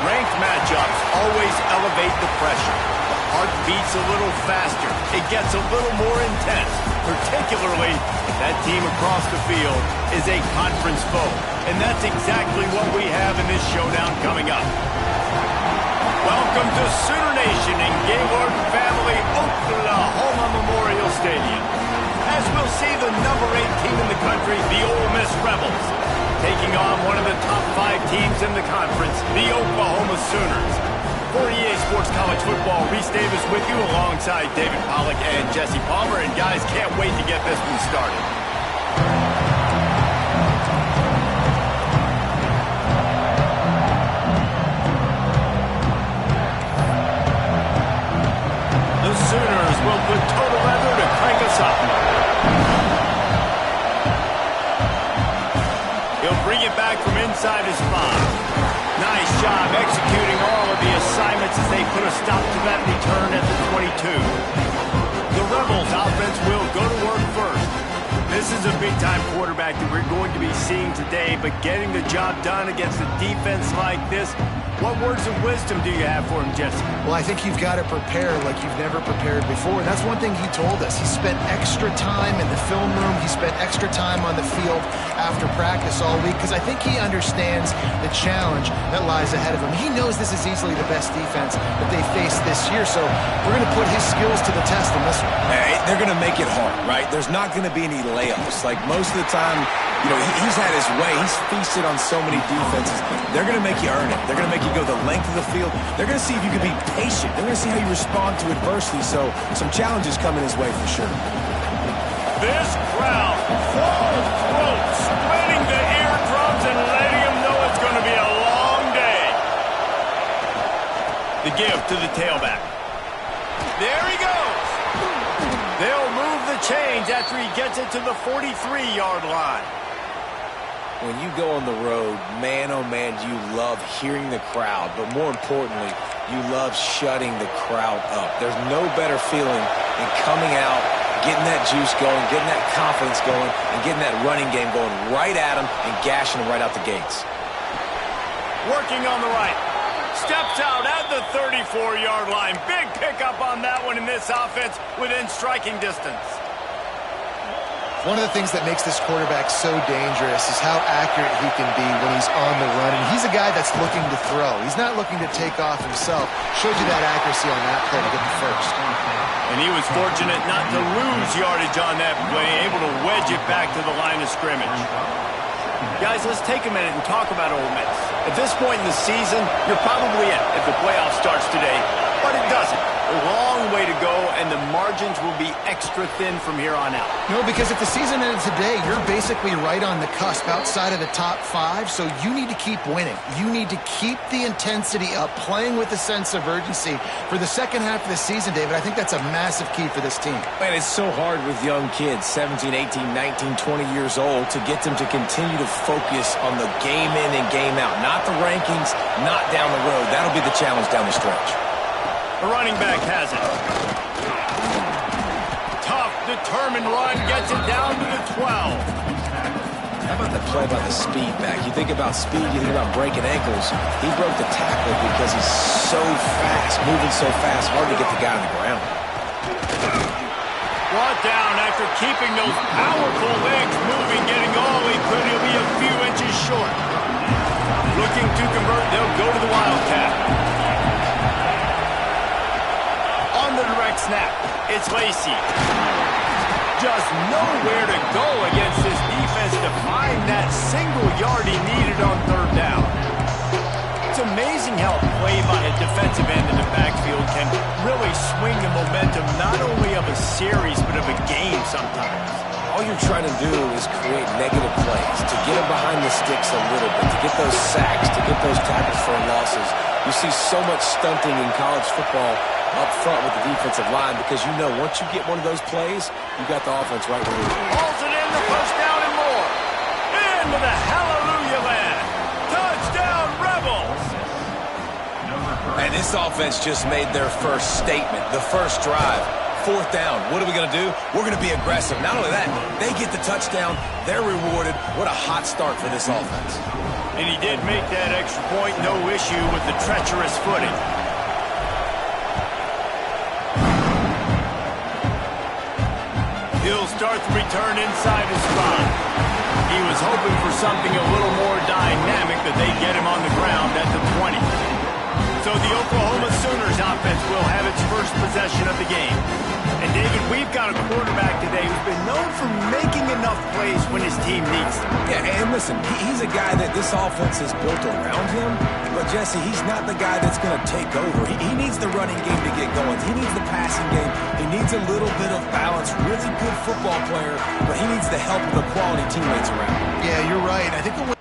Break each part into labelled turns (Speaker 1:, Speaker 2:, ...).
Speaker 1: Ranked matchups always elevate the pressure. The heart beats a little faster. It gets a little more intense, particularly if that team across the field is a conference foe. And that's exactly what we have in this showdown coming up. Welcome to Sooner Nation in Gburg Family Oklahoma Memorial Stadium. As we'll see the number 8 team in the country, the Ole Miss Rebels, taking on one of the top 5 teams in the conference, the Oklahoma Sooners. For EA Sports College Football, Reese Davis with you alongside David Pollack and Jesse Palmer. And guys, can't wait to get this one started. The Sooners will put total leather to crank us up. He'll bring it back from inside his 5. Nice job executing all of the assignments as they put a stop to that return at the 22. The Rebels offense will go to work first. This is a big-time quarterback that we're going to be seeing today, but getting the job done against a defense like this, what words of wisdom do you have for him, Jesse?
Speaker 2: Well, I think you've got to prepare like you've never prepared before. And that's one thing he told us. He spent extra time in the film room. He spent extra time on the field after practice all week because I think he understands the challenge that lies ahead of him. He knows this is easily the best defense that they face this year, so we're going to put his skills to the test in this one.
Speaker 3: Hey, they're going to make it hard, right? There's not going to be any layups. Like most of the time, you know, he's had his way. He's feasted on so many defenses. They're going to make you earn it. They're going to make you go the length of the field. They're going to see if you can be patient. They're going to see how you respond to adversity. So some challenges coming his way for sure.
Speaker 1: This crowd, full throat, splitting the eardrums and letting them know it's going to be a long day. The give to the tailback. There he goes. They'll move the chains after he gets it to the 43-yard line.
Speaker 3: When you go on the road, man, oh man, you love hearing the crowd. But more importantly, you love shutting the crowd up. There's no better feeling than coming out, getting that juice going, getting that confidence going, and getting that running game going right at them and gashing them right out the gates.
Speaker 1: Working on the right. Steps out at the 34-yard line. Big pickup on that one in this offense within striking distance.
Speaker 2: One of the things that makes this quarterback so dangerous is how accurate he can be when he's on the run. And he's a guy that's looking to throw. He's not looking to take off himself. Showed you that accuracy on that play to get the first.
Speaker 1: And he was fortunate not to lose yardage on that play, able to wedge it back to the line of scrimmage. Guys, let's take a minute and talk about Ole Miss. At this point in the season, you're probably in if the playoff starts today, but it doesn't. A long way to go, and the margins will be extra thin from here on out.
Speaker 2: No, because if the season ended today, you're basically right on the cusp outside of the top 5, so you need to keep winning. You need to keep the intensity up, playing with a sense of urgency for the second half of the season, David. I think that's a massive key for this team.
Speaker 3: Man, it's so hard with young kids, 17, 18, 19, 20 years old, to get them to continue to focus on the game in and game out. Not the rankings, not down the road. That'll be the challenge down the stretch.
Speaker 1: The running back has it. Tough, determined run, gets it down to the 12.
Speaker 3: How about the play by the speed back? You think about speed, you think about breaking ankles. He broke the tackle because he's so fast, moving so fast, hard to get the guy on the ground.
Speaker 1: Brought down after keeping those powerful legs moving, getting all he could. He'll be a few inches short. Looking to convert, they'll go to the Wildcat. On the direct snap, it's Lacey. Just nowhere to go against this defense to find that single yard he needed on third down. It's amazing how a play by a defensive end in the backfield can really swing the momentum not only of a series but of a game sometimes.
Speaker 3: All you're trying to do is create negative plays, to get them behind the sticks a little bit, to get those sacks, to get those tackles for losses. You see so much stunting in college football up front with the defensive line because you know once you get one of those plays, you got the offense right where you want.
Speaker 1: Hauls it in, the first down and more. Into the hallelujah land. Touchdown, Rebels.
Speaker 3: And this offense just made their first statement, the first drive. Fourth down. What are we going to do? We're going to be aggressive. Not only that, they get the touchdown. They're rewarded. What a hot start for this offense.
Speaker 1: And he did make that extra point. No issue with the treacherous footing. He'll start the return inside his spot. He was hoping for something a little more dynamic, but they get him on the ground at the 20. So the Oklahoma Sooners offense will have its first possession of the game. And David, we've got a quarterback today who's been known for making enough plays when his team needs them.
Speaker 3: Yeah, and listen, he's a guy that this offense is built around him. But, Jesse, he's not the guy that's going to take over. He needs the running game to get going. He needs the passing game. He needs a little bit of balance. Really good football player, but he needs the help of the quality teammates around him.
Speaker 2: Yeah, you're right. I think the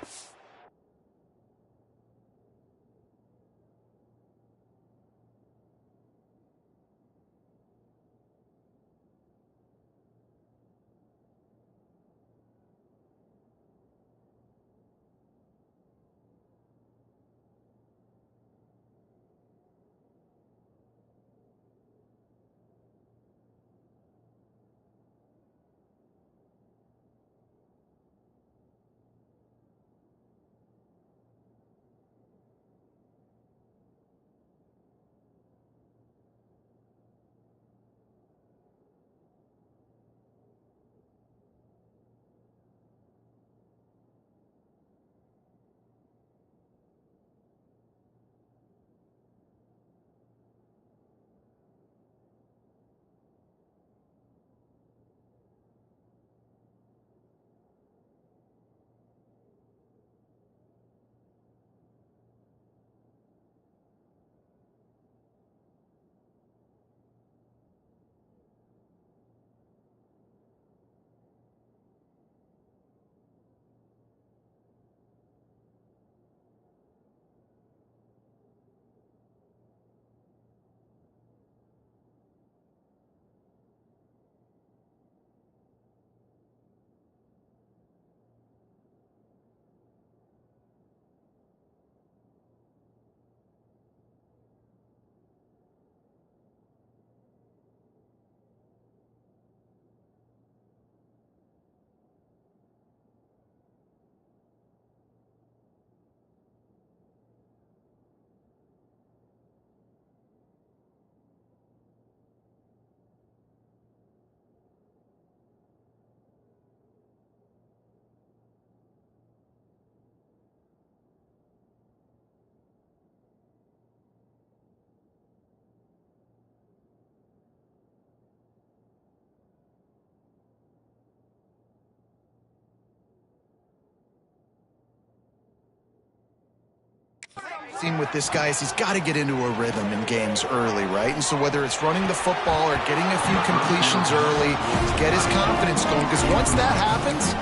Speaker 2: theme with this guy is he's got to get into a rhythm in games early, right? And so whether it's running the football or getting a few completions early to get his confidence going, because once that happens,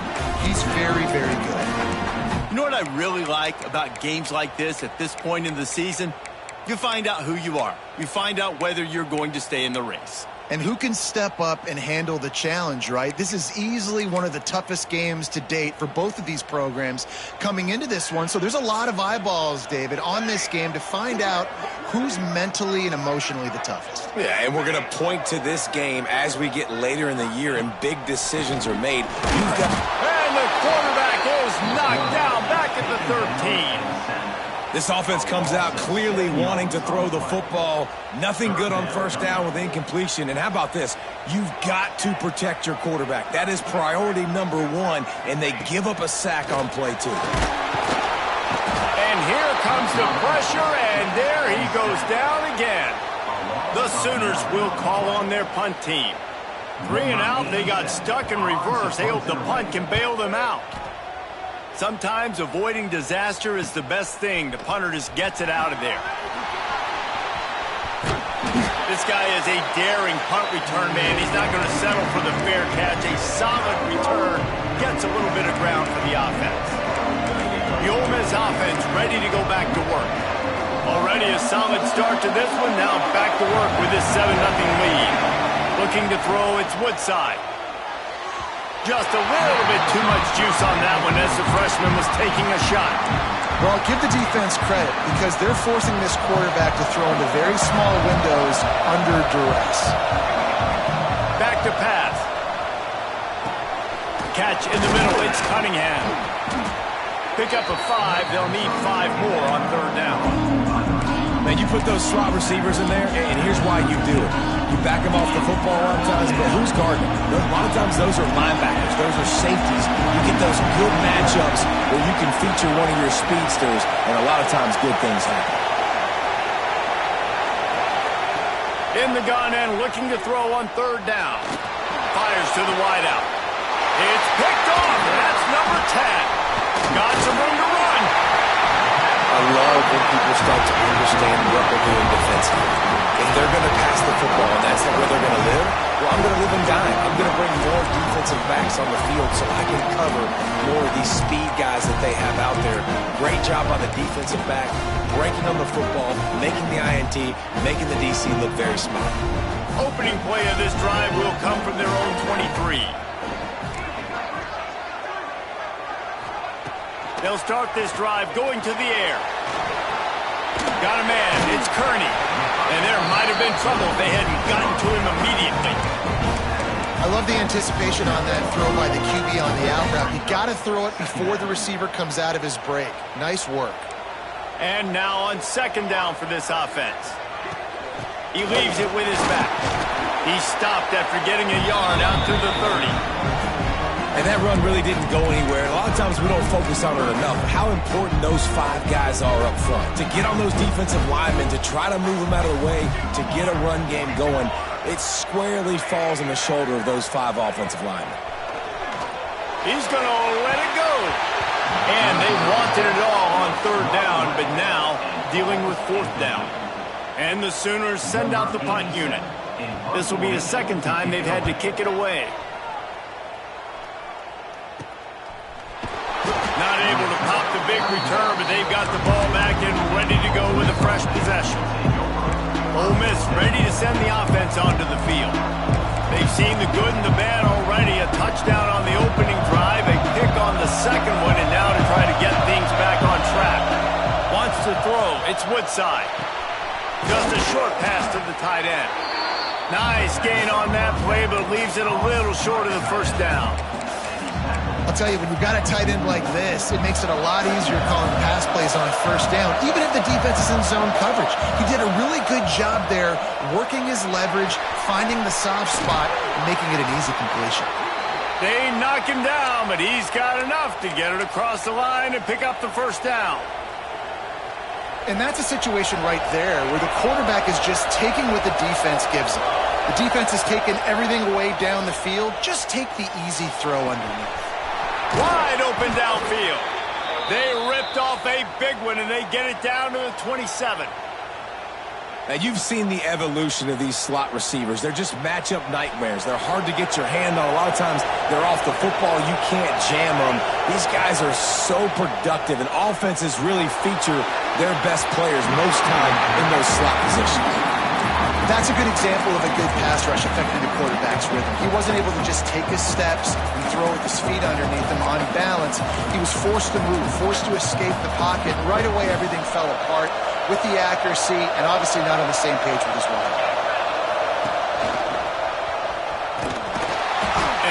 Speaker 2: he's very, very good.
Speaker 1: You know what I really like about games like this at this point in the season? You find out who you are. You find out whether you're going to stay in the race.
Speaker 2: And who can step up and handle the challenge, right? This is easily one of the toughest games to date for both of these programs coming into this one. So there's a lot of eyeballs, David, on this game to find out who's mentally and emotionally the toughest.
Speaker 3: Yeah, and we're going to point to this game as we get later in the year and big decisions are made. You've got...
Speaker 1: And And the quarterback is knocked down back at the 13.
Speaker 3: This offense comes out clearly wanting to throw the football. Nothing good on first down with incompletion. And how about this? You've got to protect your quarterback. That is priority number one, and they give up a sack on play two.
Speaker 1: And here comes the pressure, and there he goes down again. The Sooners will call on their punt team. 3 and out, they got stuck in reverse. They hope the punt can bail them out. Sometimes avoiding disaster is the best thing. The punter just gets it out of there. This guy is a daring punt return man. He's not going to settle for the fair catch. A solid return gets a little bit of ground for the offense. The Ole Miss offense ready to go back to work. Already a solid start to this one. Now back to work with this 7-0 lead. Looking to throw, it's Woodside. Just a little bit too much juice on that one as the freshman was taking a shot.
Speaker 2: Well, give the defense credit because they're forcing this quarterback to throw into very small windows under duress.
Speaker 1: Back to pass. Catch in the middle, it's Cunningham. Pick up a 5, they'll need 5 more on 3rd down.
Speaker 3: Man, you put those slot receivers in there, and here's why you do it. You back them off the football a lot of times, but who's guarding them? A lot of times those are linebackers. Those are safeties. You get those good matchups where you can feature one of your speedsters, and a lot of times good things happen.
Speaker 1: In the gun and looking to throw on 3rd down. Fires to the wideout. It's picked off. That's number 10. Got some room to run.
Speaker 3: I love when people start to understand what they're doing defensively. If they're going to pass the football and that's where they're going to live, well, I'm going to live and dime. I'm going to bring more defensive backs on the field so I can cover more of these speed guys that they have out there. Great job on the defensive back, breaking on the football, making the INT, making the DC look very smart.
Speaker 1: Opening play of this drive will come from their own 23. They'll start this drive going to the air. Got a man. It's Kearney. And there might have been trouble if they hadn't gotten to him immediately.
Speaker 2: I love the anticipation on that throw by the QB on the out route. You got to throw it before the receiver comes out of his break. Nice work.
Speaker 1: And now on 2nd down for this offense. He leaves it with his back. He stopped after getting a yard out through the 30.
Speaker 3: And that run really didn't go anywhere. A lot of times we don't focus on it enough. How important those 5 guys are up front. To get on those defensive linemen, to try to move them out of the way, to get a run game going, it squarely falls on the shoulder of those 5 offensive linemen.
Speaker 1: He's going to let it go. And they wanted it all on 3rd down, but now dealing with 4th down. And the Sooners send out the punt unit. This will be the 2nd time they've had to kick it away. Not able to pop the big return, but they've got the ball back and ready to go with a fresh possession. Ole Miss ready to send the offense onto the field. They've seen the good and the bad already. A touchdown on the opening drive, a pick on the 2nd one, and now to try to get things back on track. Wants to throw. It's Woodside. Just a short pass to the tight end. Nice gain on that play, but leaves it a little short of the 1st down.
Speaker 2: I'll tell you, when you've got a tight end like this, it makes it a lot easier calling pass plays on 1st down, even if the defense is in zone coverage. He did a really good job there, working his leverage, finding the soft spot, and making it an easy completion.
Speaker 1: They knock him down, but he's got enough to get it across the line and pick up the 1st down.
Speaker 2: And that's a situation right there where the quarterback is just taking what the defense gives him. The defense has taken everything away down the field. Just take the easy throw underneath.
Speaker 1: Wide open downfield. They ripped off a big one, and they get it down to the 27.
Speaker 3: Now, you've seen the evolution of these slot receivers. They're just matchup nightmares. They're hard to get your hand on. A lot of times, they're off the football. You can't jam them. These guys are so productive, and offenses really feature their best players most time in those slot positions.
Speaker 2: That's a good example of a good pass rush affecting the quarterback's rhythm. He wasn't able to just take his steps and throw with his feet underneath him on balance. He was forced to move, forced to escape the pocket, and right away everything fell apart with the accuracy and obviously not on the same page with his wideout.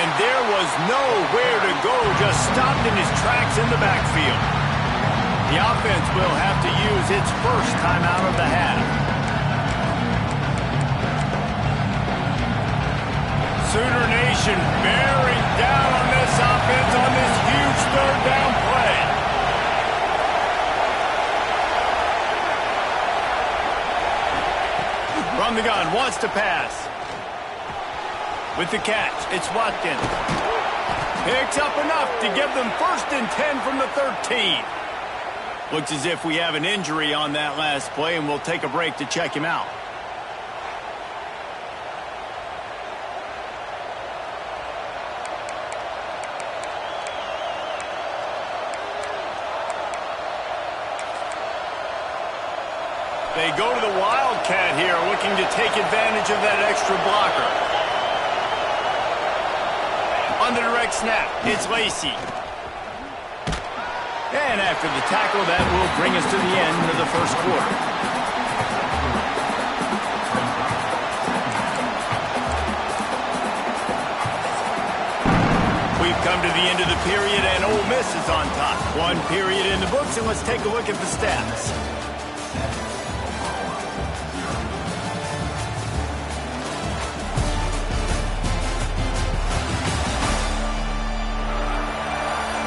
Speaker 1: And there was nowhere to go, just stopped in his tracks in the backfield. The offense will have to use its first timeout of the half. Sooner Nation bearing down on this offense on this huge third down play. From the gun, wants to pass. With the catch, it's Watkins. Picks up enough to give them 1st and 10 from the 13. Looks as if we have an injury on that last play, and we'll take a break to check him out. They go to the Wildcat here, looking to take advantage of that extra blocker. On the direct snap, it's Lacey. And after the tackle, that will bring us to the end of the first quarter. We've come to the end of the period, and Ole Miss is on top. 1 period in the books, and let's take a look at the stats.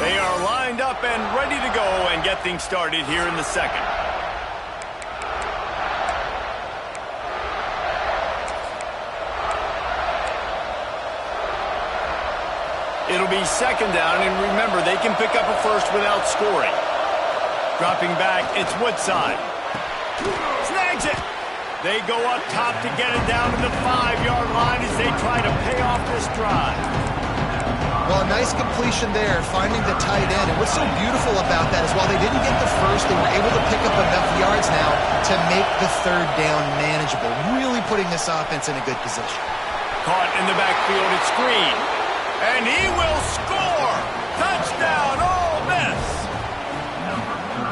Speaker 1: They are lined up and ready to go and get things started here in the second. It'll be 2nd down, and remember, they can pick up a first without scoring. Dropping back, it's Woodside. Snags it! They go up top to get it down to the 5-yard line as they try to pay off this drive.
Speaker 2: Well, a nice completion there, finding the tight end. And what's so beautiful about that is while they didn't get the first, they were able to pick up enough yards now to make the 3rd down manageable, really putting this offense in a good position.
Speaker 1: Caught in the backfield, it's Green. And he will score! Touchdown, Ole Miss!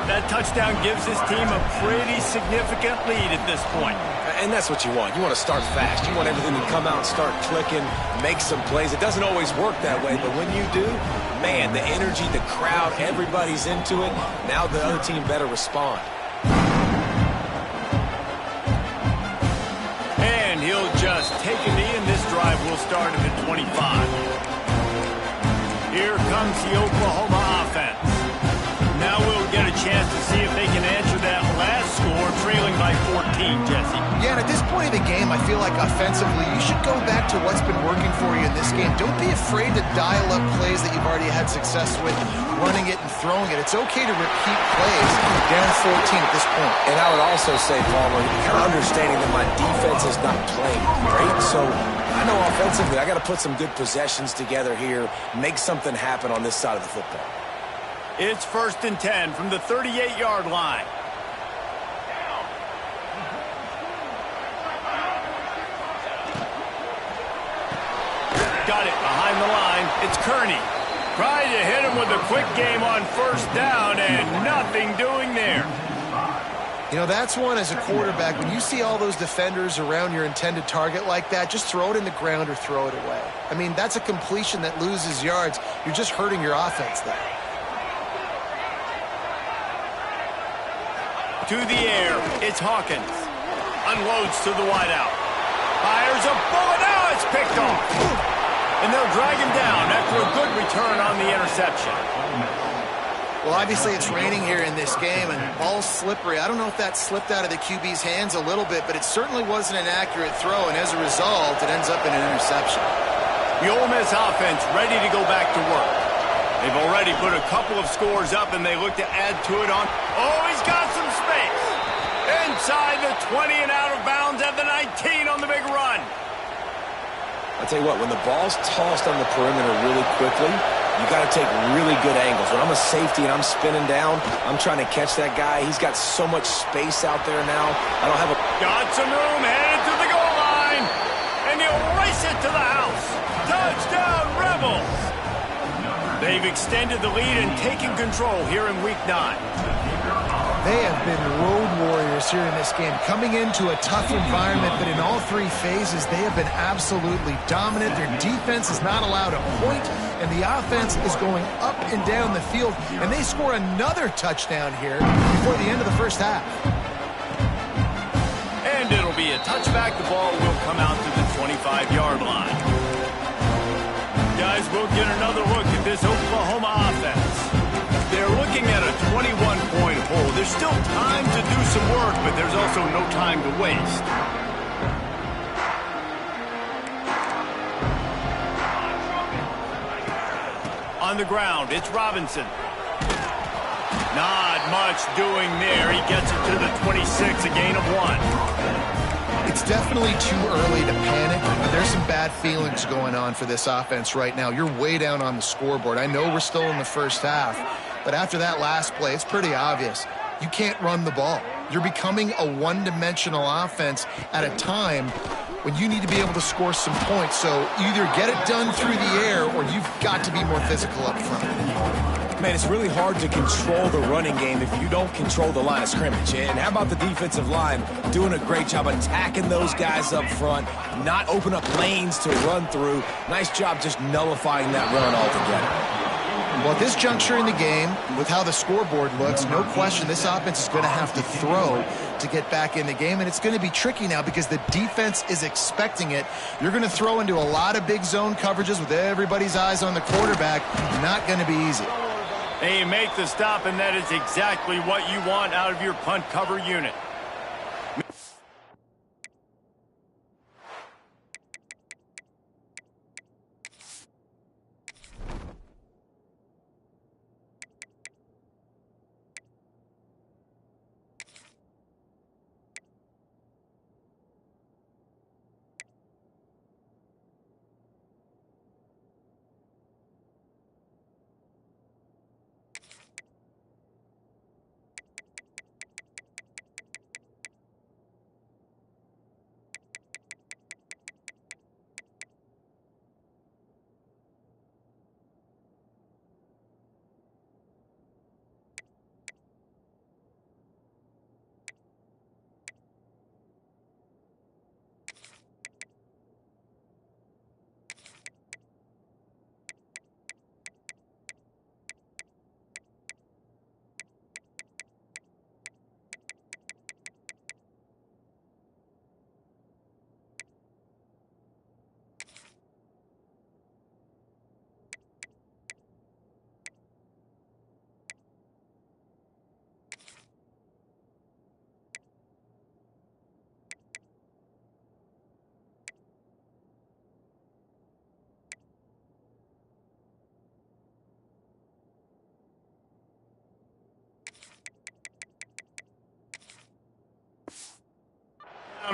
Speaker 1: That touchdown gives his team a pretty significant lead at this point.
Speaker 3: And that's what you want. You want to start fast. You want everything to come out and start clicking, make some plays. It doesn't always work that way, but when you do, man, the energy, the crowd, everybody's into it. Now the other team better respond.
Speaker 1: And he'll just take a knee, and this drive will start at the 25. Here comes the Oklahoma offense. Now we'll get a chance to see if they can answer that last score, trailing by 14, Jesse.
Speaker 2: Yeah, and at this point of the game, I feel like offensively, you should go back to what's been working for you in this game. Don't be afraid to dial up plays that you've already had success with, running it and throwing it. It's okay to repeat plays down 14 at this point.
Speaker 3: And I would also say, Palmer, kind of understanding that my defense is not playing great, so I know offensively I got to put some good possessions together here, make something happen on this side of the football.
Speaker 1: It's 1st and 10 from the 38-yard line. Got it behind the line. It's Kearney. Trying to hit him with a quick game on 1st down, and nothing doing there.
Speaker 2: You know, that's one as a quarterback. When you see all those defenders around your intended target like that, just throw it in the ground or throw it away. I mean, that's a completion that loses yards. You're just hurting your offense there.
Speaker 1: To the air, it's Hawkins. Unloads to the wideout. Fires a bullet. Now it's picked off. And they'll drag him down after a good return on the interception.
Speaker 2: Well, obviously it's raining here in this game, and the ball's slippery. I don't know if that slipped out of the QB's hands a little bit, but it certainly wasn't an accurate throw, and as a result, it ends up in an interception.
Speaker 1: The Ole Miss offense ready to go back to work. They've already put a couple of scores up, and they look to add to it on... Oh, he's got some space! Inside the 20 and out of bounds at the 19 on the big run.
Speaker 3: I'll tell you what, when the ball's tossed on the perimeter really quickly, you got to take really good angles. When I'm a safety and I'm spinning down, I'm trying to catch that guy. He's got so much space out there now. I don't have a...
Speaker 1: Got some room, headed to the goal line. And he'll race it to the house. Touchdown, Rebels. They've extended the lead and taken control here in Week 9.
Speaker 2: They have been road warriors here in this game, coming into a tough environment, but in all three phases, they have been absolutely dominant. Their defense is not allowed a point, and the offense is going up and down the field, and they score another touchdown here before the end of the first half.
Speaker 1: And it'll be a touchback. The ball will come out to the 25-yard line. Guys, we'll get another look at this Oklahoma offense. They're looking at a 21-point hole. There's still time to do some work, but there's also no time to waste. On the ground, it's Robinson. Not much doing there. He gets it to the 26, a gain of 1.
Speaker 2: It's definitely too early to panic, but there's some bad feelings going on for this offense right now. You're way down on the scoreboard. I know we're still in the first half, but after that last play, it's pretty obvious. You can't run the ball. You're becoming a one-dimensional offense at a time when you need to be able to score some points. So either get it done through the air or you've got to be more physical up front.
Speaker 3: Man, it's really hard to control the running game if you don't control the line of scrimmage. And how about the defensive line doing a great job attacking those guys up front, not open up lanes to run through. Nice job just nullifying that run altogether.
Speaker 2: Well, at this juncture in the game, with how the scoreboard looks, no question this offense is going to have to throw to get back in the game, and it's going to be tricky now because the defense is expecting it. You're going to throw into a lot of big zone coverages with everybody's eyes on the quarterback. Not going to be easy.
Speaker 1: They make the stop, and that is exactly what you want out of your punt cover unit.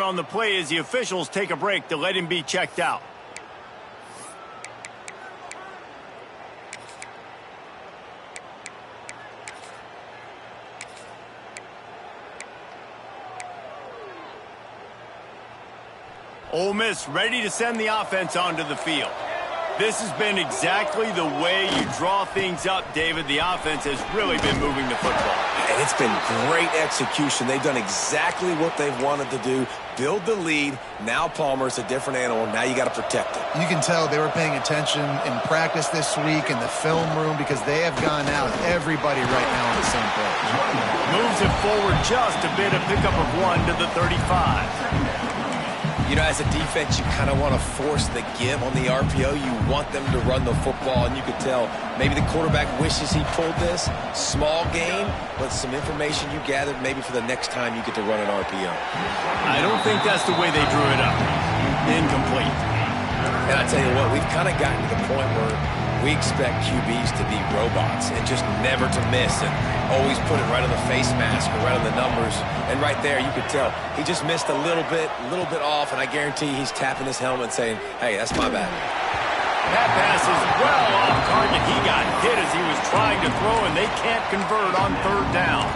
Speaker 1: On the play as the officials take a break to let him be checked out. Ole Miss ready to send the offense onto the field. This has been exactly the way you draw things up, David. The offense has really been moving the football.
Speaker 3: And it's been great execution. They've done exactly what they've wanted to do. Build the lead. Now Palmer's a different animal. Now you got to protect it.
Speaker 2: You can tell they were paying attention in practice this week in the film room because they have gone out everybody right now on the same page.
Speaker 1: Moves it forward just a bit, a pickup of 1 to the 35.
Speaker 3: You know, as a defense, you kind of want to force the give on the RPO. You want them to run the football, and you could tell maybe the quarterback wishes he pulled this. Small gain, but some information you gathered maybe for the next time you get to run an RPO.
Speaker 1: I don't think that's the way they drew it up. Incomplete.
Speaker 3: And I tell you what, we've kind of gotten to the point where we expect QBs to be robots and just never to miss and always put it right on the face mask or right on the numbers. And right there, you could tell he just missed a little bit off, and I guarantee he's tapping his helmet saying, hey, that's my bad.
Speaker 1: That pass is well off target. He got hit as he was trying to throw, and they can't convert on 3rd down.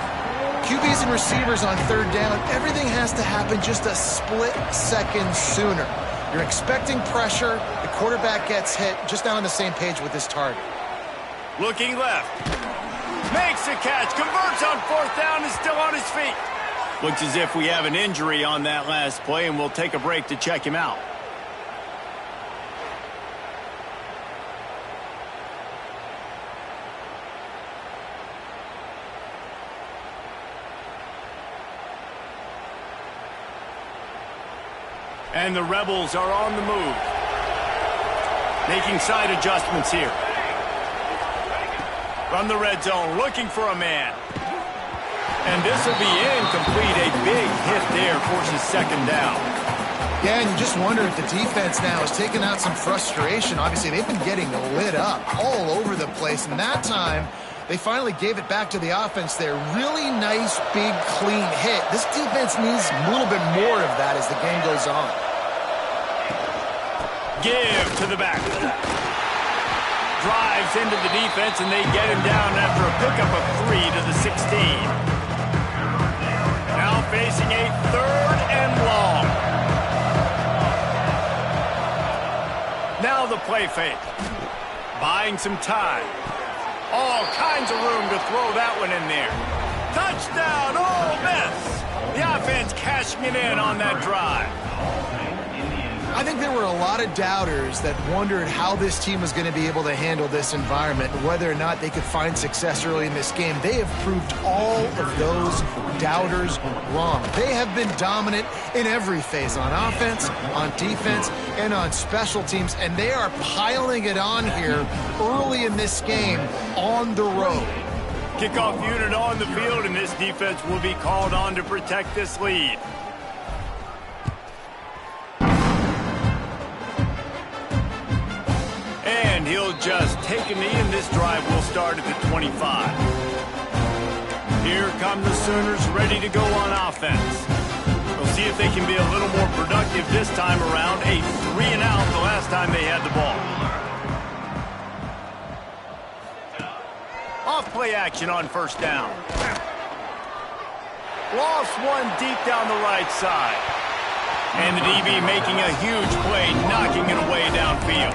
Speaker 2: QBs and receivers on 3rd down, everything has to happen just a split second sooner. You're expecting pressure. The quarterback gets hit. Just not on the same page with his target.
Speaker 1: Looking left. Makes the catch, converts on fourth down, is still on his feet. Looks as if we have an injury on that last play, and we'll take a break to check him out. And the Rebels are on the move. Making side adjustments here. From the red zone, looking for a man. And this will be incomplete. A big hit there forces second down.
Speaker 2: Yeah, and you just wonder if the defense now has taken out some frustration. Obviously, they've been getting lit up all over the place. And that time, they finally gave it back to the offense there. Really nice, big, clean hit. This defense needs a little bit more of that as the game goes on.
Speaker 1: Give to the back. Drives into the defense, and they get him down after a pickup of 3 to the 16. Now facing a third and long. Now the play fake. Buying some time. All kinds of room to throw that one in there. Touchdown, Ole Miss. The offense cashing it in on that drive.
Speaker 2: I think there were a lot of doubters that wondered how this team was going to be able to handle this environment, whether or not they could find success early in this game. They have proved all of those doubters wrong. They have been dominant in every phase, on offense, on defense, and on special teams, and they are piling it on here early in this game on the road.
Speaker 1: Kickoff unit on the field, and this defense will be called on to protect this lead. And he'll just take a knee, and this drive will start at the 25. Here come the Sooners ready to go on offense. We'll see if they can be a little more productive this time around. A 3-and-out the last time they had the ball. Off-play action on first down. Lost one deep down the right side. And the DB making a huge play, knocking it away downfield.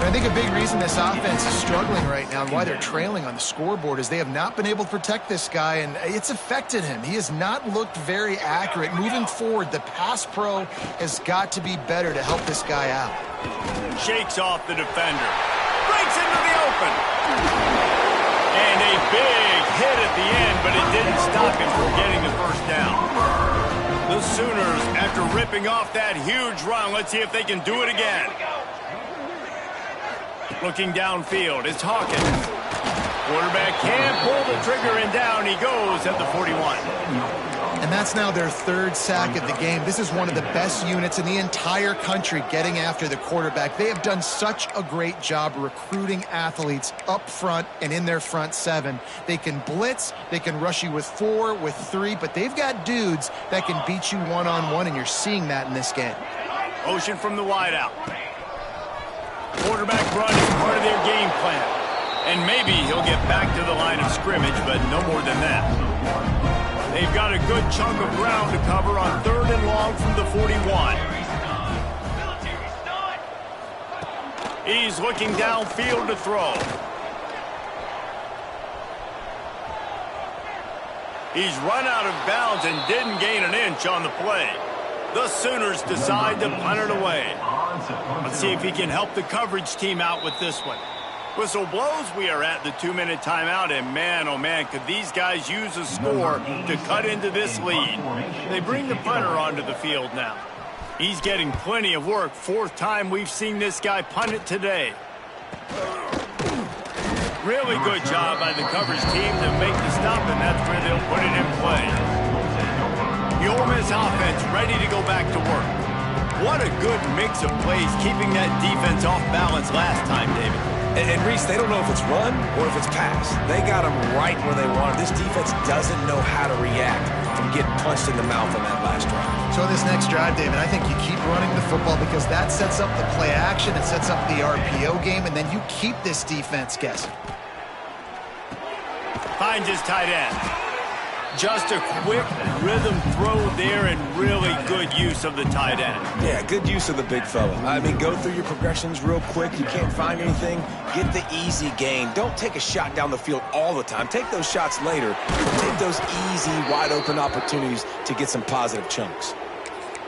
Speaker 2: I think a big reason this offense is struggling right now and why they're trailing on the scoreboard is they have not been able to protect this guy, and it's affected him. He has not looked very accurate. Moving forward, the pass pro has got to be better to help this guy out.
Speaker 1: Shakes off the defender. Breaks into the open. And a big hit at the end, but it didn't stop him from getting the first down. The Sooners, after ripping off that huge run, let's see if they can do it again. Looking downfield, it's Hawkins. Quarterback can't pull the trigger, and down he goes at the 41.
Speaker 2: And that's now their third sack of the game. This is one of the best units in the entire country getting after the quarterback. They have done such a great job recruiting athletes up front and in their front seven. They can blitz, they can rush you with 4, with 3, but they've got dudes that can beat you one-on-one, and you're seeing that in this game.
Speaker 1: Motion from the wideout. Quarterback run is part of their game plan. And maybe he'll get back to the line of scrimmage, but no more than that. They've got a good chunk of ground to cover on third and long from the 41. He's looking downfield to throw. He's run out of bounds and didn't gain an inch on the play. The Sooners decide to punt it away. Let's see if he can help the coverage team out with this one. Whistle blows, we are at the 2-minute timeout, and man, oh man, could these guys use a score to cut into this lead. They bring the punter onto the field now. He's getting plenty of work. 4th time we've seen this guy punt it today. Really good job by the coverage team to make the stop, and that's where they'll put it in play. The Ole Miss offense ready to go back to work. What a good mix of plays, keeping that defense off balance last time, David.
Speaker 3: And Reese, they don't know if it's run or if it's pass. They got them right where they want. This defense doesn't know how to react from getting punched in the mouth on that last drive.
Speaker 2: So this next drive, David, I think you keep running the football because that sets up the play action, it sets up the RPO game, and then you keep this defense guessing.
Speaker 1: Finds his tight end. Just a quick rhythm throw there and really good use of the tight end.
Speaker 3: Yeah, good use of the big fella. I mean, go through your progressions real quick. You can't find anything, get the easy gain. Don't take a shot down the field all the time. Take those shots later. Take those easy, wide-open opportunities to get some positive chunks.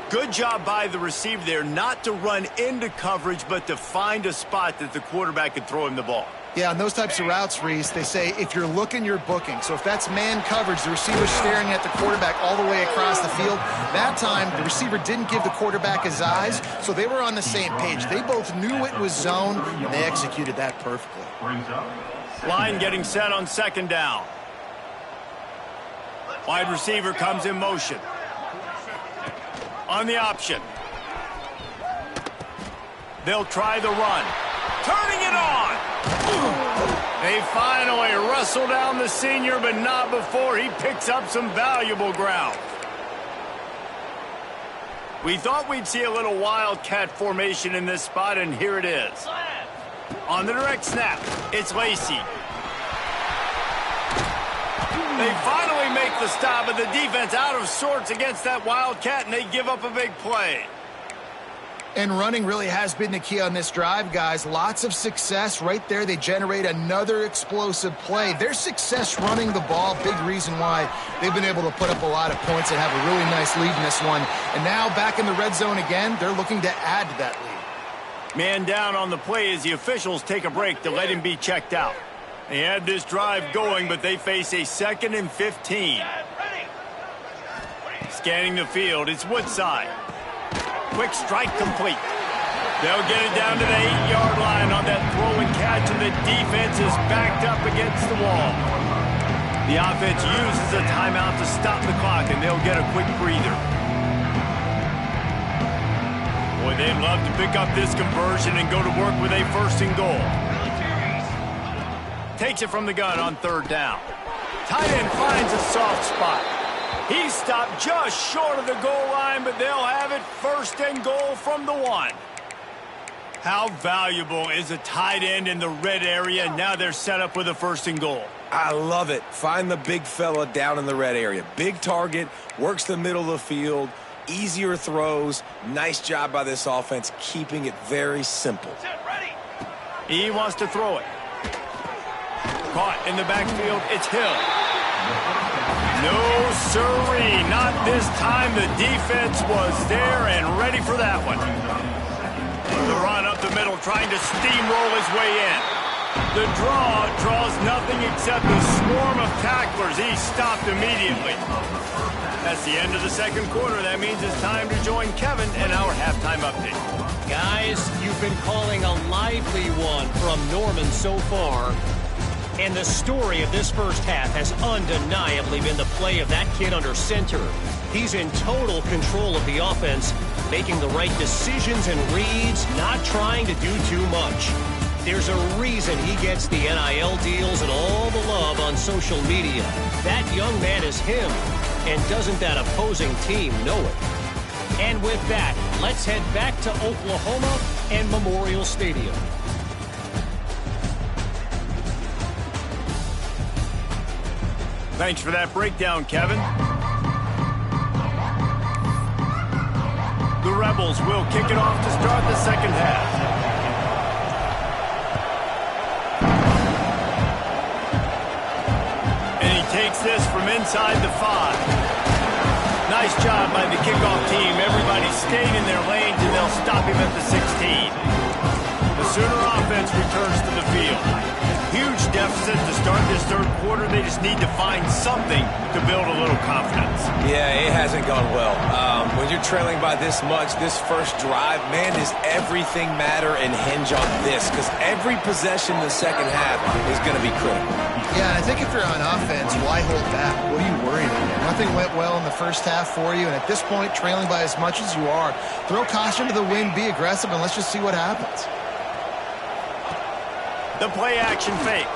Speaker 1: Good job by the receiver there not to run into coverage, but to find a spot that the quarterback could throw him the ball.
Speaker 2: Yeah, on those types of routes, Reese, they say if you're looking, you're booking. So if that's man coverage, the receiver's staring at the quarterback all the way across the field. That time, the receiver didn't give the quarterback his eyes, so they were on the same page. They both knew it was zone, and they executed that perfectly.
Speaker 1: Line getting set on second down. Wide receiver comes in motion. On the option. They'll try the run. Turning it on. They finally wrestle down the senior, but not before he picks up some valuable ground. We thought we'd see a little wildcat formation in this spot, and here it is. On the direct snap, it's Lacey. They finally make the stop, but the defense out of sorts against that wildcat, and they give up a big play.
Speaker 2: And running really has been the key on this drive, guys. Lots of success right there. They generate another explosive play. Their success running the ball, big reason why they've been able to put up a lot of points and have a really nice lead in this one. And now back in the red zone again, they're looking to add to that lead.
Speaker 1: Man down on the play as the officials take a break to let him be checked out. They had this drive going, but they face a 2nd and 15. Scanning the field, it's Woodside. Quick strike complete. They'll get it down to the 8-yard line on that throw and catch, and the defense is backed up against the wall. The offense uses a timeout to stop the clock, and they'll get a quick breather. Boy, they'd love to pick up this conversion and go to work with a 1st and goal. Takes it from the gun on 3rd down. Tight end finds a soft spot. He stopped just short of the goal line, but they'll have it 1st and goal from the 1. How valuable is a tight end in the red area? Now they're set up with a 1st and goal.
Speaker 3: I love it. Find the big fella down in the red area. Big target, works the middle of the field, easier throws. Nice job by this offense, keeping it very simple.
Speaker 1: He wants to throw it. Caught in the backfield, it's Hill. No siree, not this time. The defense was there and ready for that one. The run up the middle, trying to steamroll his way in. The draw draws nothing except a swarm of tacklers. He stopped immediately. That's the end of the 2nd quarter. That means it's time to join Kevin in our halftime update.
Speaker 4: Guys, you've been calling a lively one from Norman so far. And the story of this first half has undeniably been the play of that kid under center. He's in total control of the offense, making the right decisions and reads, not trying to do too much. There's a reason he gets the NIL deals and all the love on social media. That young man is him, and doesn't that opposing team know it? And with that, let's head back to Oklahoma and Memorial Stadium.
Speaker 1: Thanks for that breakdown, Kevin. The Rebels will kick it off to start the 2nd half. And he takes this from inside the 5. Nice job by the kickoff team. Everybody stayed in their lanes, and they'll stop him at the 16. The Sooner offense returns to the field. Huge deficit to start this 3rd quarter. They just need to find something to build a little confidence.
Speaker 3: Yeah, it hasn't gone well. When you're trailing by this much, this first drive, man, does everything matter and hinge on this? Because every possession in the 2nd half is going to be critical.
Speaker 2: Yeah, I think if you're on offense, why hold back? What are you worried about? Nothing went well in the first half for you, and at this point, trailing by as much as you are, throw caution to the wind, be aggressive, and let's just see what happens.
Speaker 1: The play action fake.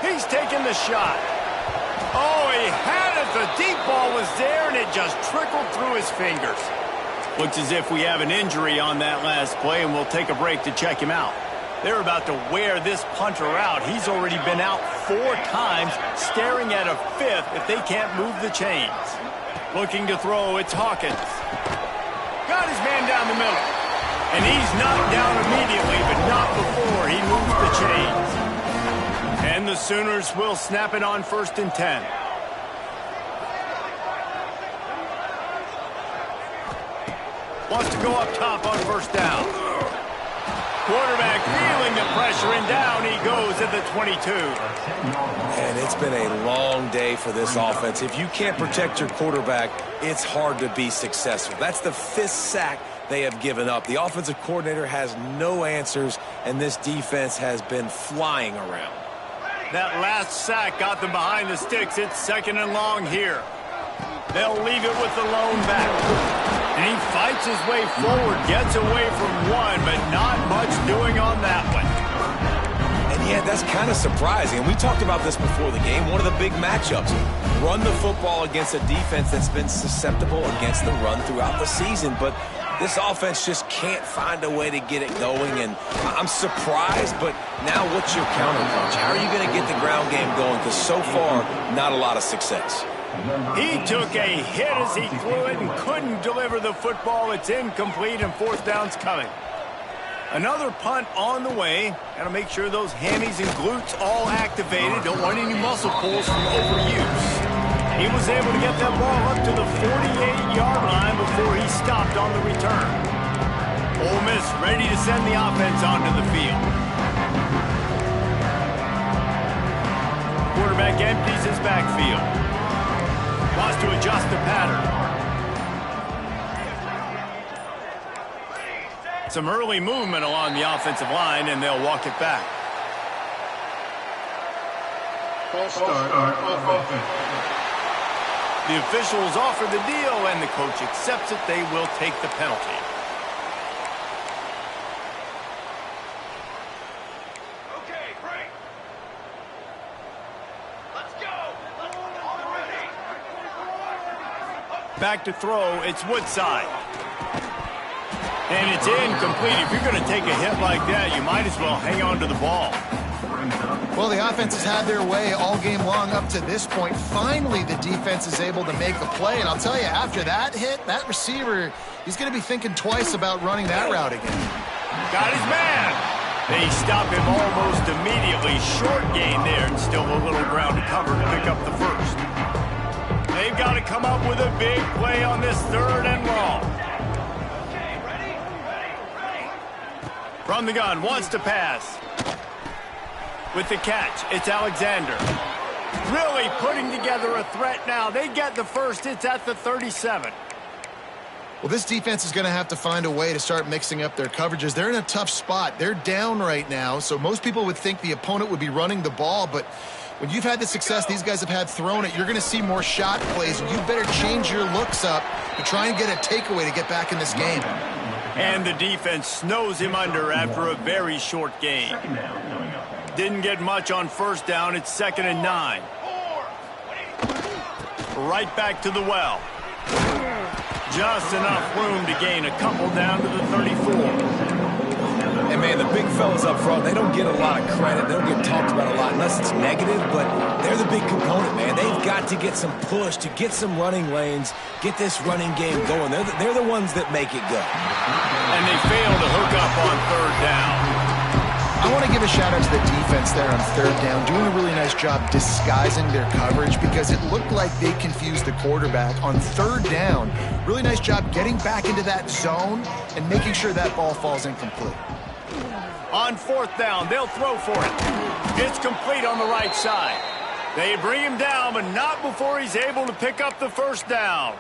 Speaker 1: He's taking the shot. Oh, he had it. The deep ball was there, and it just trickled through his fingers. Looks as if we have an injury on that last play, and we'll take a break to check him out. They're about to wear this punter out. He's already been out 4 times, staring at a 5th if they can't move the chains. Looking to throw, it's Hawkins. Got his man down the middle. And he's knocked down immediately, but not before he moves the chains. And the Sooners will snap it on 1st and 10. Wants to go up top on 1st down. Quarterback feeling the pressure, and down he goes at the 22.
Speaker 3: And it's been a long day for this offense. If you can't protect your quarterback, it's hard to be successful. That's the 5th sack they have given up. The offensive coordinator has no answers, and this defense has been flying around.
Speaker 1: That last sack got them behind the sticks. It's 2nd and long here. They'll leave it with the lone back. And he fights his way forward, gets away from one, but not much doing on that one.
Speaker 3: And yeah, that's kind of surprising. And we talked about this before the game. One of the big matchups. Run the football against a defense that's been susceptible against the run throughout the season. But this offense just can't find a way to get it going. And I'm surprised, but now what's your counterpunch? How are you going to get the ground game going? Because so far, not a lot of success.
Speaker 1: He took a hit as he threw it and couldn't deliver the football. It's incomplete, and 4th down's coming. Another punt on the way. Got to make sure those hammies and glutes all activated. Don't want any muscle pulls from overuse. He was able to get that ball up to the 48-yard line before he stopped on the return. Ole Miss ready to send the offense onto the field. Quarterback empties his backfield. Wants to adjust the pattern. Some early movement along the offensive line, and they'll walk it back.
Speaker 5: False start on offense.
Speaker 1: The officials offer the deal, and the coach accepts it. They will take the penalty.
Speaker 5: Okay, break. Let's go. Ready.
Speaker 1: Back to throw, it's Woodside. And it's incomplete. If you're going to take a hit like that, you might as well hang on to the ball.
Speaker 2: Well, the offense has had their way all game long up to this point. Finally, the defense is able to make a play. And I'll tell you, after that hit, that receiver, he's going to be thinking twice about running that route again.
Speaker 1: Got his man. They stop him almost immediately. Short gain there, and still a little ground to cover to pick up the 1st. They've got to come up with a big play on this 3rd and long. From the gun, wants to pass. With the catch, it's Alexander. Really putting together a threat now. They get the 1st. It's at the 37.
Speaker 2: Well, this defense is going to have to find a way to start mixing up their coverages. They're in a tough spot. They're down right now, so most people would think the opponent would be running the ball, but when you've had the success these guys have had throwing it, you're going to see more shot plays, and you better change your looks up to try and get a takeaway to get back in this game.
Speaker 1: And the defense snows him under after a very short game. Didn't get much on 1st down. It's 2nd and 9. Right back to the well. Just enough room to gain a couple down to the 34.
Speaker 3: And, man, the big fellas up front, they don't get a lot of credit. They don't get talked about a lot unless it's negative, but they're the big component, man. They've got to get some push, to get some running lanes, get this running game going. They're the ones that make it go.
Speaker 1: And they fail to hook up on 3rd down.
Speaker 2: I want to give a shout-out to the defense there on 3rd down, doing a really nice job disguising their coverage because it looked like they confused the quarterback on 3rd down. Really nice job getting back into that zone and making sure that ball falls incomplete.
Speaker 1: On 4th down, they'll throw for it. It's complete on the right side. They bring him down, but not before he's able to pick up the 1st down.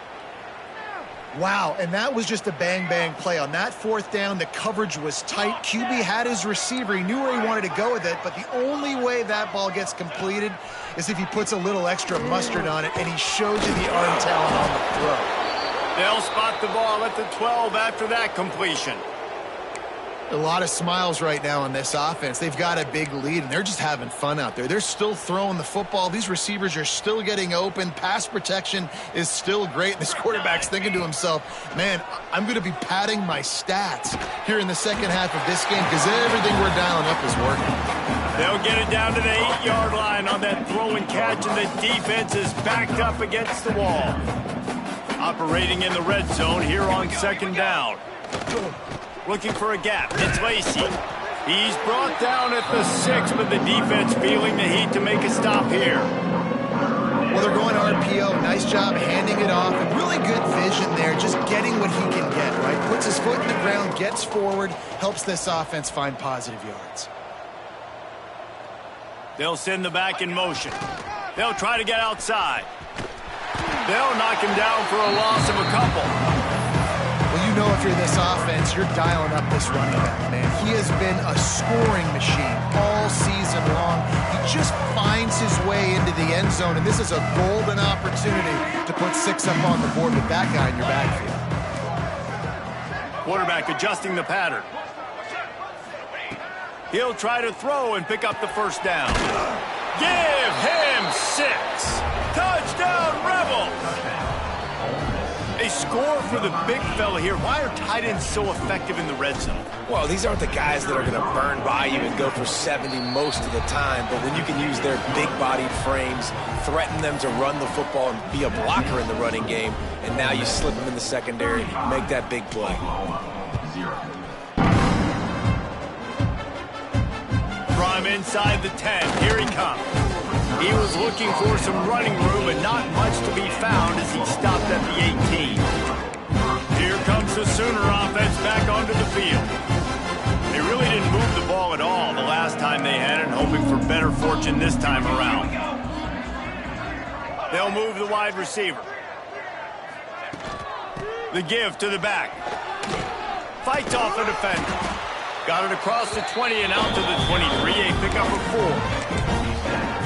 Speaker 2: Wow, and that was just a bang-bang play. On that 4th down, the coverage was tight. QB had his receiver. He knew where he wanted to go with it, but the only way that ball gets completed is if he puts a little extra mustard on it, and he showed you the arm talent on the throw.
Speaker 1: They'll spot the ball at the 12 after that completion.
Speaker 2: A lot of smiles right now on this offense. They've got a big lead, and they're just having fun out there. They're still throwing the football. These receivers are still getting open. Pass protection is still great. This quarterback's thinking to himself, man, I'm going to be padding my stats here in the second half of this game because everything we're dialing up is working.
Speaker 1: They'll get it down to the 8-yard line on that throw and catch, and the defense is backed up against the wall. Operating in the red zone here on second down. Looking for a gap. It's Lacey. He's brought down at the 6, but the defense feeling the heat to make a stop here.
Speaker 2: Well, they're going RPO. Nice job handing it off. And really good vision there, just getting what he can get, right? Puts his foot in the ground, gets forward, helps this offense find positive yards.
Speaker 1: They'll send the back in motion. They'll try to get outside. They'll knock him down for a loss of a couple.
Speaker 2: Well, you know if you're this offense, you're dialing up this running back, man. He has been a scoring machine all season long. He just finds his way into the end zone, and this is a golden opportunity to put 6 up on the board with that guy in your backfield.
Speaker 1: Quarterback adjusting the pattern. He'll try to throw and pick up the first down. Give him 6. Touchdown, Rebels! A score for the big fella here. Why are tight ends so effective in the red zone?
Speaker 3: Well, these aren't the guys that are going to burn by you and go for 70 most of the time, but when you can use their big-bodied frames, threaten them to run the football and be a blocker in the running game, and now you slip them in the secondary, make that big play.
Speaker 1: From inside the 10, here he comes. He was looking for some running room and not much to be found as he stopped at the 18. Here comes the Sooner offense back onto the field. They really didn't move the ball at all the last time they had it, hoping for better fortune this time around. They'll move the wide receiver. The give to the back. Fights off a defender. Got it across the 20 and out to the 23. A pickup of 4.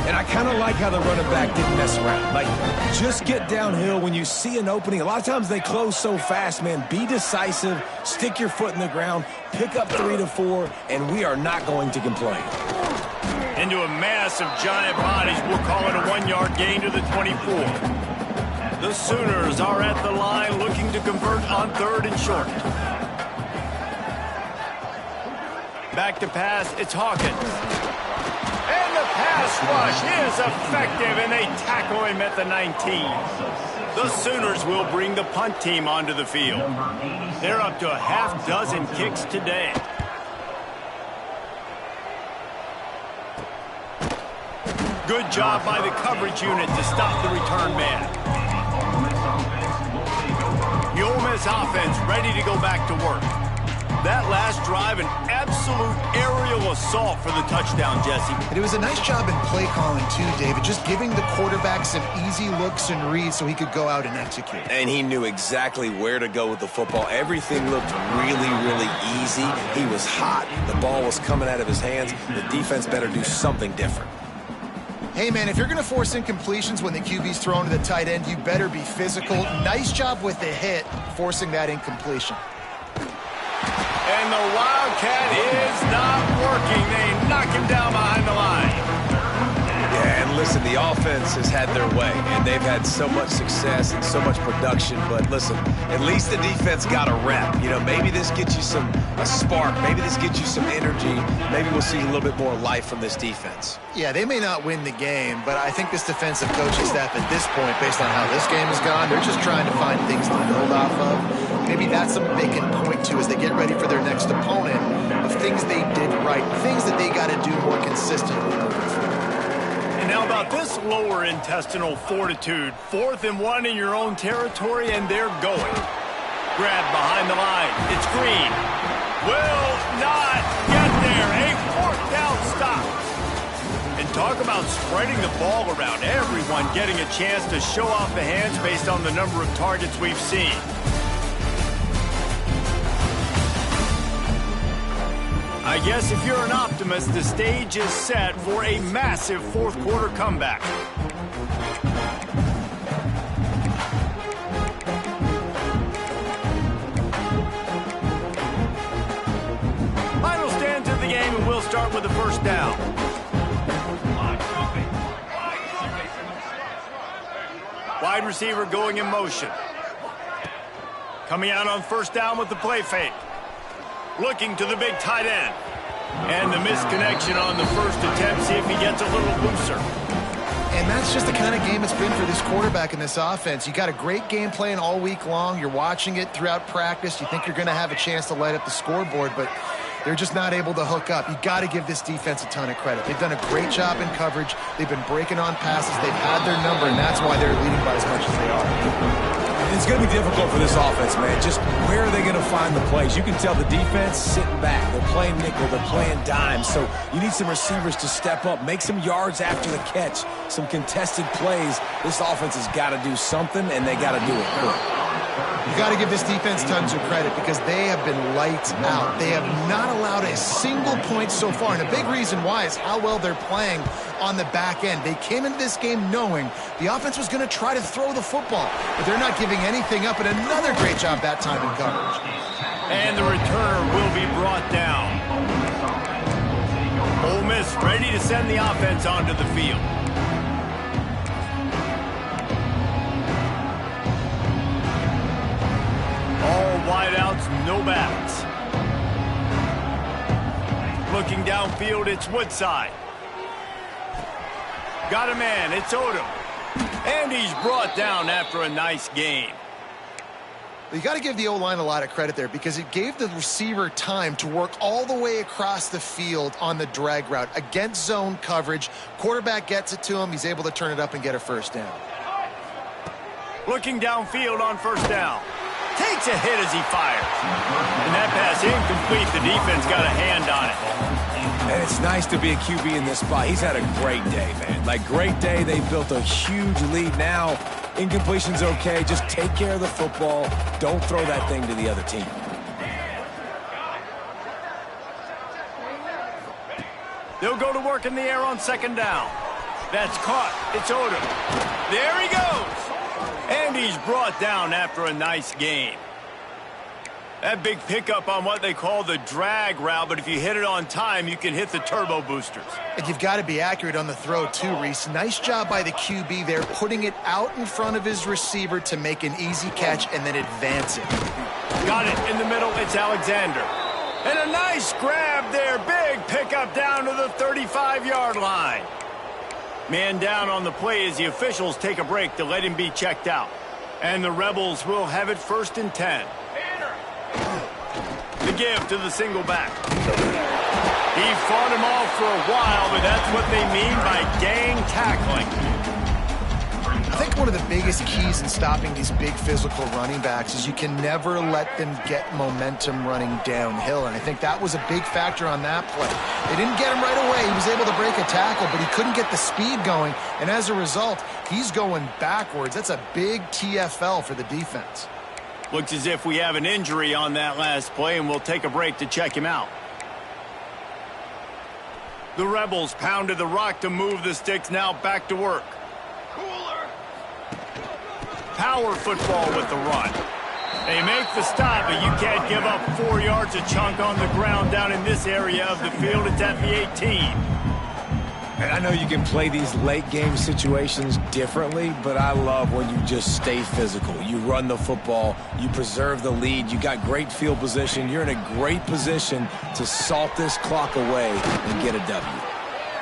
Speaker 3: And I kind of like how the running back didn't mess around. Like, just get downhill when you see an opening. A lot of times they close so fast, man. Be decisive, stick your foot in the ground, pick up 3 to 4, and we are not going to complain.
Speaker 1: Into a mass of giant bodies. We'll call it a 1-yard gain to the 24. The Sooners are at the line looking to convert on 3rd and short. Back to pass, it's Hawkins. And the pass rush is effective, and they tackle him at the 19. The Sooners will bring the punt team onto the field. They're up to a half dozen kicks today. Good job by the coverage unit to stop the return man. The Ole Miss offense ready to go back to work. That last drive, an absolute aerial assault for the touchdown, Jesse.
Speaker 2: And it was a nice job in play calling, too, David, just giving the quarterback some easy looks and reads so he could go out and execute.
Speaker 3: And he knew exactly where to go with the football. Everything looked really, really easy. He was hot. The ball was coming out of his hands. The defense better do something different.
Speaker 2: Hey, man, if you're going to force incompletions when the QB's thrown to the tight end, you better be physical. Nice job with the hit, forcing that incompletion.
Speaker 1: And the Wildcat is not working. They knock him down behind the line.
Speaker 3: Yeah, and listen, the offense has had their way, and they've had so much success and so much production. But listen, at least the defense got a rep. You know, maybe this gets you a spark. Maybe this gets you some energy. Maybe we'll see a little bit more life from this defense.
Speaker 2: Yeah, they may not win the game, but I think this defensive coaching staff at this point, based on how this game has gone, they're just trying to find things to build off of. Maybe that's something they can point to as they get ready for their next opponent of things they did right, things that they got to do more consistently moving forward.
Speaker 1: And how about this lower intestinal fortitude? 4th and 1 in your own territory, and they're going. Grab behind the line. It's Green. Will not get there. A 4th down stop. And talk about spreading the ball around. Everyone getting a chance to show off the hands based on the number of targets we've seen. I guess if you're an optimist, the stage is set for a massive 4th quarter comeback. start with a first down. Wide receiver going in motion. Coming out on first down with the play fake. Looking to the big tight end. And the misconnection on the first attempt. See if he gets a little looser.
Speaker 2: And that's just the kind of game it's been for this quarterback in this offense. You got a great game plan all week long. You're watching it throughout practice. You think you're going to have a chance to light up the scoreboard, but they're just not able to hook up. You got to give this defense a ton of credit. They've done a great job in coverage. They've been breaking on passes. They've had their number, and that's why they're leading by as much as they are.
Speaker 3: It's going to be difficult for this offense, man. Just where are they going to find the plays? You can tell the defense sitting back. They're playing nickel. They're playing dime. So you need some receivers to step up, make some yards after the catch, some contested plays. This offense has got to do something, and they got to do it quick.
Speaker 2: You got to give this defense tons of credit because they have been lights out. They have not allowed a single point so far, and a big reason why is how well they're playing on the back end. They came into this game knowing the offense was going to try to throw the football, but they're not giving anything up, and another great job that time in coverage.
Speaker 1: And the returner will be brought down. Ole Miss ready to send the offense onto the field. All wideouts, no backs. Looking downfield, it's Woodside. Got a man, it's Odom. And he's brought down after a nice gain.
Speaker 2: You got to give the O-line a lot of credit there because it gave the receiver time to work all the way across the field on the drag route against zone coverage. Quarterback gets it to him. He's able to turn it up and get a first down.
Speaker 1: Looking downfield on first down. Takes a hit as he fires. And that pass incomplete. The defense got a hand on it.
Speaker 3: And it's nice to be a QB in this spot. He's had a great day, man. Like, great day. They built a huge lead. Now, incompletion's okay. Just take care of the football. Don't throw that thing to the other team.
Speaker 1: They'll go to work in the air on second down. That's caught. It's Odom. There he goes. And he's brought down after a nice gain. That big pickup on what they call the drag route, but if you hit it on time, you can hit the turbo boosters.
Speaker 2: And you've got to be accurate on the throw too, Reese. Nice job by the QB there, putting it out in front of his receiver to make an easy catch and then advance it.
Speaker 1: Got it in the middle, it's Alexander. And a nice grab there, big pickup down to the 35-yard line. Man down on the play as the officials take a break to let him be checked out. And the Rebels will have it 1st and 10. The give to the single back. He fought him off for a while, but that's what they mean by gang tackling.
Speaker 2: I think one of the biggest keys in stopping these big physical running backs is you can never let them get momentum running downhill, and I think that was a big factor on that play. They didn't get him right away. He was able to break a tackle, but he couldn't get the speed going, and as a result, he's going backwards. That's a big TFL for the defense.
Speaker 1: Looks as if we have an injury on that last play, and we'll take a break to check him out. The Rebels pounded the rock to move the sticks, now back to work. Power football with the run. They make the stop, but you can't give up 4 yards a chunk on the ground down in this area of the field. It's at the 18.
Speaker 3: And I know you can play these late game situations differently, but I love when you just stay physical. You run the football, you preserve the lead, you got great field position, you're in a great position to salt this clock away and get a W.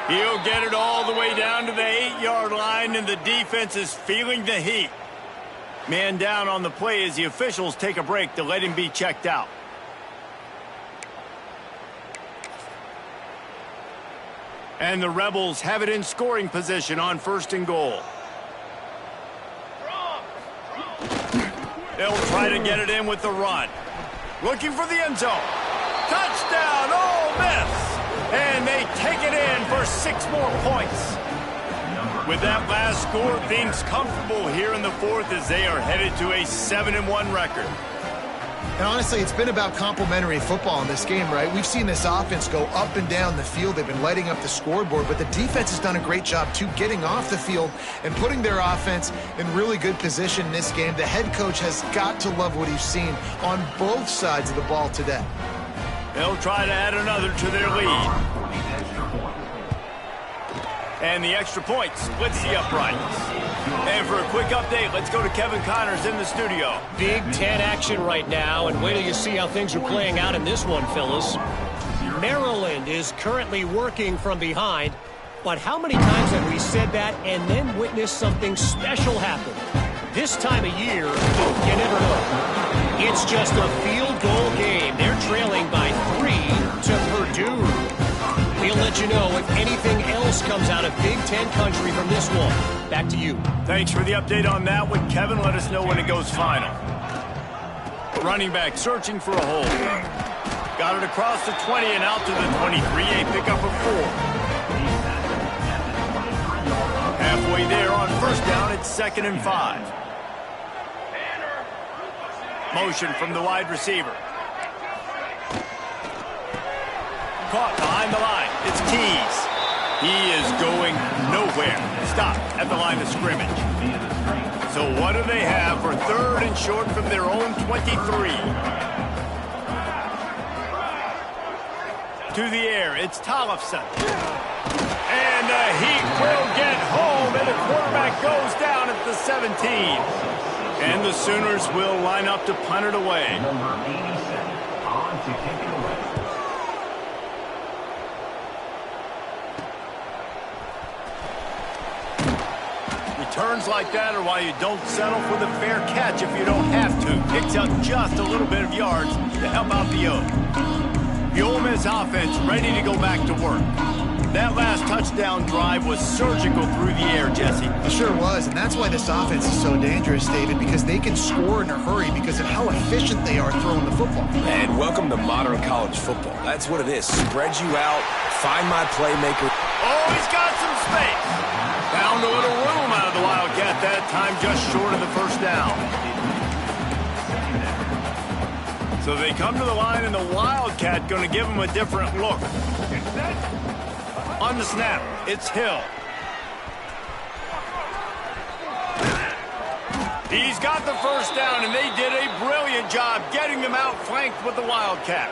Speaker 1: He'll get it all the way down to the 8-yard line, and the defense is feeling the heat. Man down on the play as the officials take a break to let him be checked out. And the Rebels have it in scoring position on 1st and goal. They'll try to get it in with the run. Looking for the end zone. Touchdown, Ole Miss! And they take it in for 6 more points. With that last score, things comfortable here in the 4th as they are headed to a 7-1 record.
Speaker 2: And honestly, it's been about complementary football in this game, right? We've seen this offense go up and down the field. They've been lighting up the scoreboard, but the defense has done a great job, too, getting off the field and putting their offense in really good position in this game. The head coach has got to love what he's seen on both sides of the ball today.
Speaker 1: They'll try to add another to their lead. And the extra point splits the uprights. And for a quick update, let's go to Kevin Connors in the studio.
Speaker 4: Big Ten action right now, and wait till you see how things are playing out in this one, Phyllis. Maryland is currently working from behind, but how many times have we said that and then witnessed something special happen? This time of year, you never know. It's just a field goal game. They're trailing by 3 to Purdue. We'll let you know if anything else comes out of Big Ten country from this one. Back to you.
Speaker 1: Thanks for the update on that one, Kevin. Let us know when it goes final. Running back searching for a hole. Got it across the 20 and out to the 23. A pickup of 4. Halfway there on first down, it's 2nd and 5. Motion from the wide receiver. Caught behind the line. It's Keys. He is going nowhere. Stop at the line of scrimmage. So what do they have for 3rd and short from their own 23? To the air, it's Tollefson. And he will get home, and the quarterback goes down at the 17. And the Sooners will line up to punt it away.
Speaker 5: Number 87 on to kick it away.
Speaker 1: Returns like that are why you don't settle for the fair catch if you don't have to. Picks up just a little bit of yards to help out the Oak. The Ole Miss offense ready to go back to work. That last touchdown drive was surgical through the air, Jesse.
Speaker 2: It sure was, and that's why this offense is so dangerous, David, because they can score in a hurry because of how efficient they are throwing the football.
Speaker 3: And welcome to modern college football. That's what it is. Spread you out, find my playmaker.
Speaker 1: Oh, he's got some space. Found a little room out of the Wildcat that time, just short of the first down. So they come to the line, and the Wildcat going to give them a different look. On the snap, it's Hill. He's got the first down, and they did a brilliant job getting them outflanked with the Wildcat.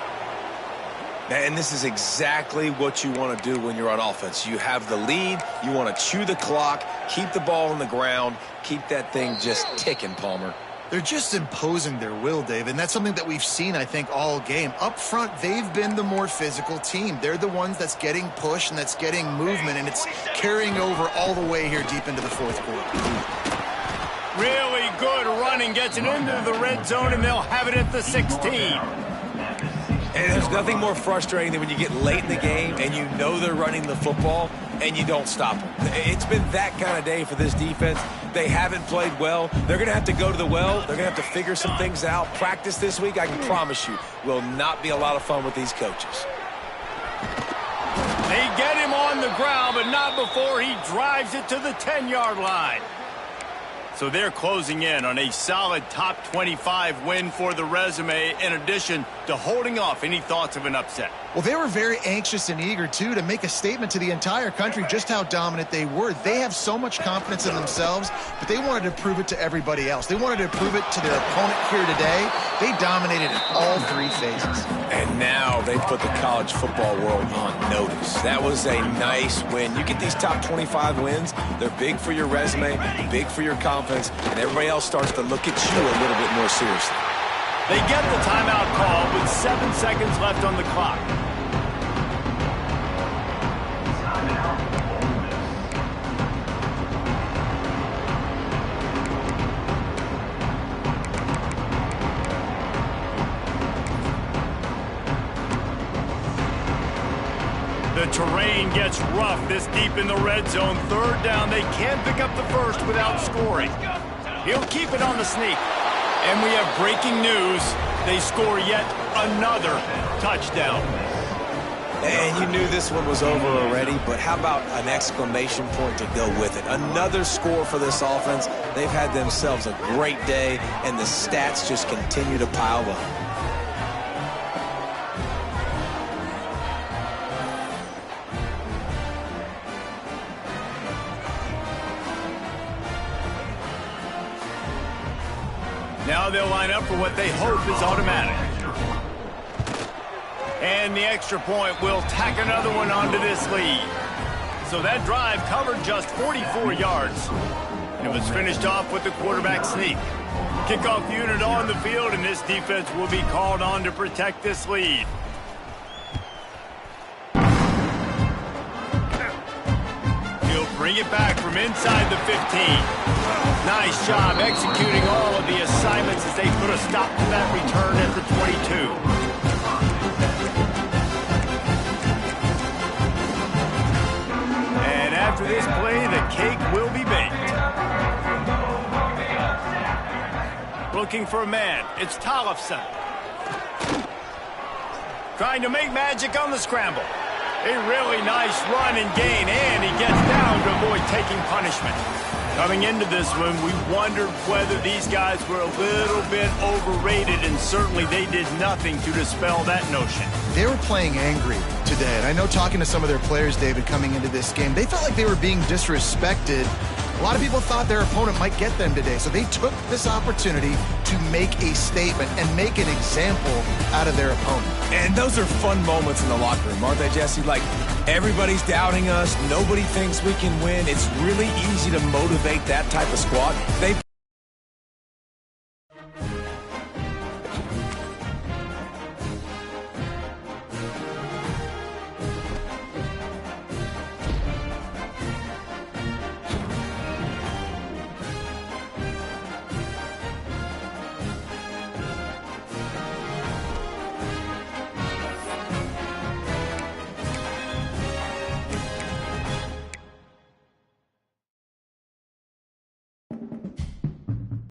Speaker 3: And this is exactly what you want to do when you're on offense. You have the lead, you want to chew the clock, keep the ball on the ground, keep that thing just ticking, Palmer.
Speaker 2: They're just imposing their will, Dave, and that's something that we've seen, I think, all game. Up front, they've been the more physical team. They're the ones that's getting pushed and that's getting movement, and it's carrying over all the way here deep into the 4th quarter.
Speaker 1: Really good running, gets it into the red zone, and they'll have it at the 16.
Speaker 3: And there's nothing more frustrating than when you get late in the game and you know they're running the football and you don't stop them. It's been that kind of day for this defense. They haven't played well. They're going to have to go to the well. They're going to have to figure some things out. Practice this week, I can promise you, will not be a lot of fun with these coaches.
Speaker 1: They get him on the ground, but not before he drives it to the 10-yard line. So they're closing in on a solid top 25 win for the resume, in addition to holding off any thoughts of an upset.
Speaker 2: Well, they were very anxious and eager, too, to make a statement to the entire country just how dominant they were. They have so much confidence in themselves, but they wanted to prove it to everybody else. They wanted to prove it to their opponent here today. They dominated in all 3 phases.
Speaker 3: And now they put the college football world on notice. That was a nice win. You get these top 25 wins, they're big for your resume, big for your confidence, and everybody else starts to look at you a little bit more seriously.
Speaker 1: They get the timeout call with 7 seconds left on the clock. The terrain gets rough this deep in the red zone. 3rd down, they can't pick up the first without scoring. He'll keep it on the sneak. And we have breaking news. They score yet another touchdown.
Speaker 3: And you knew this one was over already, but how about an exclamation point to go with it? Another score for this offense. They've had themselves a great day, and the stats just continue to pile up.
Speaker 1: Now they'll line up for what they hope is automatic. And the extra point will tack another one onto this lead. So that drive covered just 44 yards. And it was finished off with the quarterback sneak. Kickoff unit on the field, and this defense will be called on to protect this lead. He'll bring it back from inside the 15. Nice job executing all of the assignments as they put a stop to that return at the 22. And after this play, the cake will be baked. Looking for a man. It's Tollefson. Trying to make magic on the scramble. A really nice run and gain, and he gets down to avoid taking punishment. Coming into this one, we wondered whether these guys were a little bit overrated, and certainly they did nothing to dispel that notion.
Speaker 2: They were playing angry today, and I know talking to some of their players, David, coming into this game, they felt like they were being disrespected. A lot of people thought their opponent might get them today, so they took this opportunity to make a statement and make an example out of their opponent.
Speaker 3: And those are fun moments in the locker room, aren't they, Jesse? Like, everybody's doubting us. Nobody thinks we can win. It's really easy to motivate that type of squad.